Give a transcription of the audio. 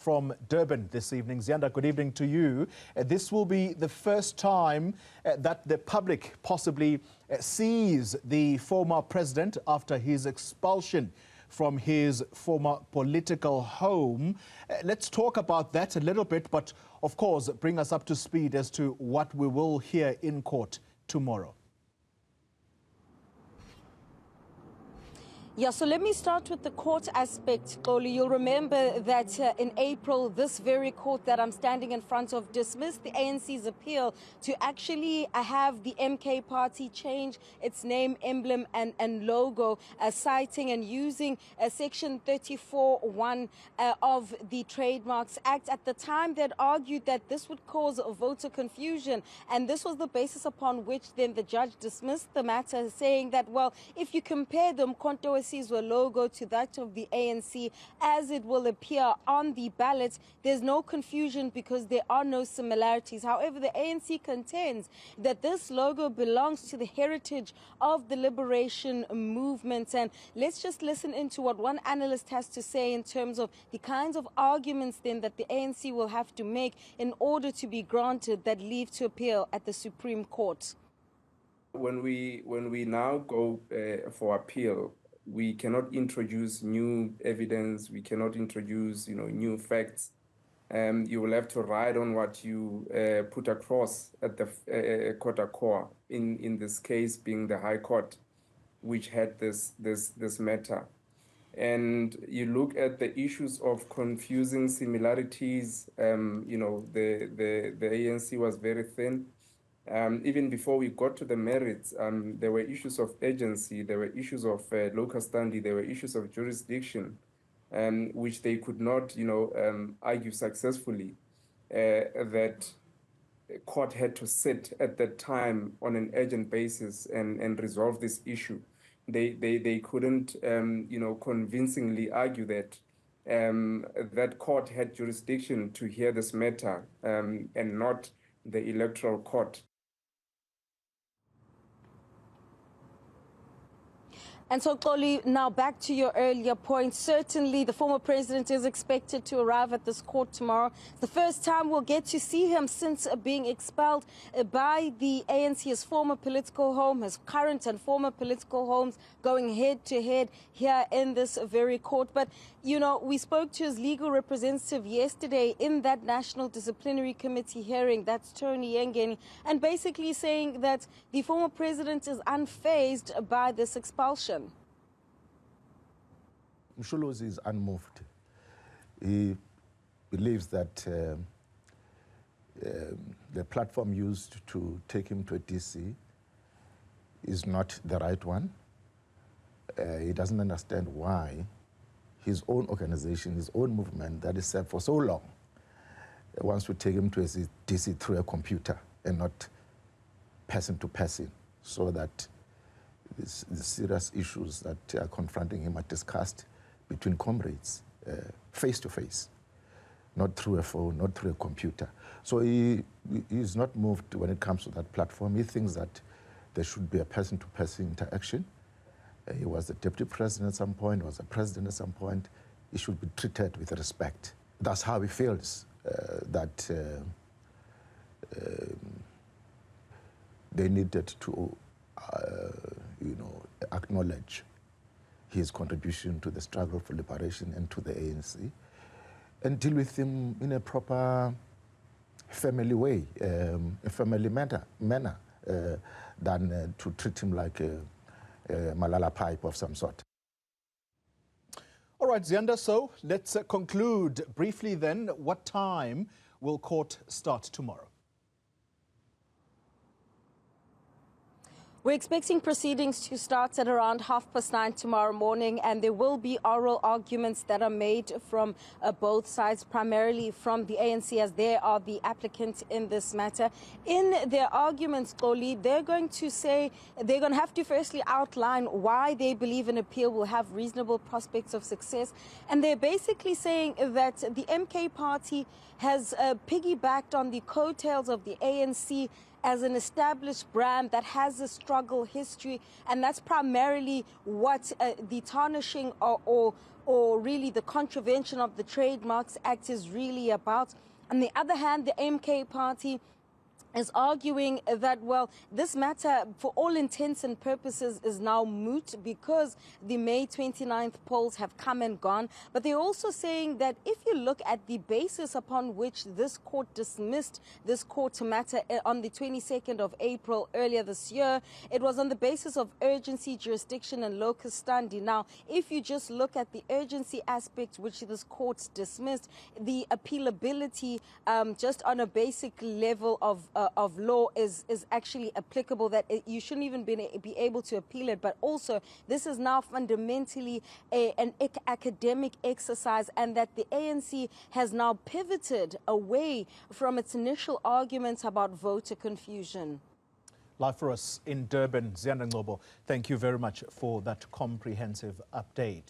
from Durban this evening. Ziyanda, good evening to you. This will be the first time that the public possibly sees the former president after his expulsion from his former political home. Let's talk about that a little bit, but of course, bring us up to speed as to what we will hear in court tomorrow. Yeah, so let me start with the court aspect, Xoli. You'll remember that in April, this very court that I'm standing in front of dismissed the ANC's appeal to actually have the MK party change its name, emblem and logo, citing and using Section 34(1) of the Trademarks Act. At the time, they'd argued that this would cause voter confusion, and this was the basis upon which then the judge dismissed the matter, saying that, well, if you compare the uMkhonto Sizwe logo to that of the ANC as it will appear on the ballot, there's no confusion because there are no similarities. However, the ANC contends that this logo belongs to the heritage of the liberation movement. And let's just listen into what one analyst has to say in terms of the kinds of arguments then that the ANC will have to make in order to be granted that leave to appeal at the Supreme Court. When we now go for appeal, we cannot introduce new evidence. We cannot introduce, new facts. You will have to ride on what you put across at the court, in this case being the High Court, which had this matter. And you look at the issues of confusing similarities. The ANC was very thin. Even before we got to the merits, there were issues of agency, there were issues of locus standi, there were issues of jurisdiction, which they could not, argue successfully. That court had to sit at that time on an urgent basis and resolve this issue. They couldn't, convincingly argue that that court had jurisdiction to hear this matter and not the electoral court. And so, Xoli, now back to your earlier point. Certainly, the former president is expected to arrive at this court tomorrow. It's the first time we'll get to see him since being expelled by the ANC, his former political home, his current and former political homes going head to head here in this very court. But, we spoke to his legal representative yesterday in that National Disciplinary Committee hearing, that's Tony Yengeni, and basically saying that the former president is unfazed by this expulsion. Msholozi is unmoved. He believes that the platform used to take him to a DC is not the right one. He doesn't understand why his own organization, his own movement that is served for so long, wants to take him to a DC through a computer and not person to person, so that the serious issues that are confronting him are discussed between comrades, face to face, not through a phone, not through a computer. So he is not moved when it comes to that platform. He thinks that there should be a person-to-person interaction. He was the deputy president at some point, was a president at some point. He should be treated with respect. That's how he feels that they needed to, acknowledge his contribution to the struggle for liberation and to the ANC, and deal with him in a proper family way, a family manner, than to treat him like a Malala pipe of some sort. All right, Ziyanda, so let's conclude briefly then. What time will court start tomorrow? We're expecting proceedings to start at around 9:30 tomorrow morning, and there will be oral arguments that are made from both sides, primarily from the ANC, as they are the applicants in this matter. In their arguments, Xoli, they're going to have to firstly outline why they believe an appeal will have reasonable prospects of success. And they're basically saying that the MK party has piggybacked on the coattails of the ANC as an established brand that has a struggle history, and that's primarily what the tarnishing or really the contravention of the Trademarks Act is really about. On the other hand, the MK party is arguing that, well, this matter, for all intents and purposes, is now moot because the May 29th polls have come and gone. But they're also saying that if you look at the basis upon which this court dismissed this court matter on the 22nd of April earlier this year, it was on the basis of urgency, jurisdiction, and locus standi. Now, if you just look at the urgency aspect which this court dismissed, the appealability just on a basic level of law is actually applicable, that you shouldn't even be able to appeal it. But also, this is now fundamentally an academic exercise, and that the ANC has now pivoted away from its initial arguments about voter confusion. Live for us in Durban, Ziyanda Ngcobo, thank you very much for that comprehensive update.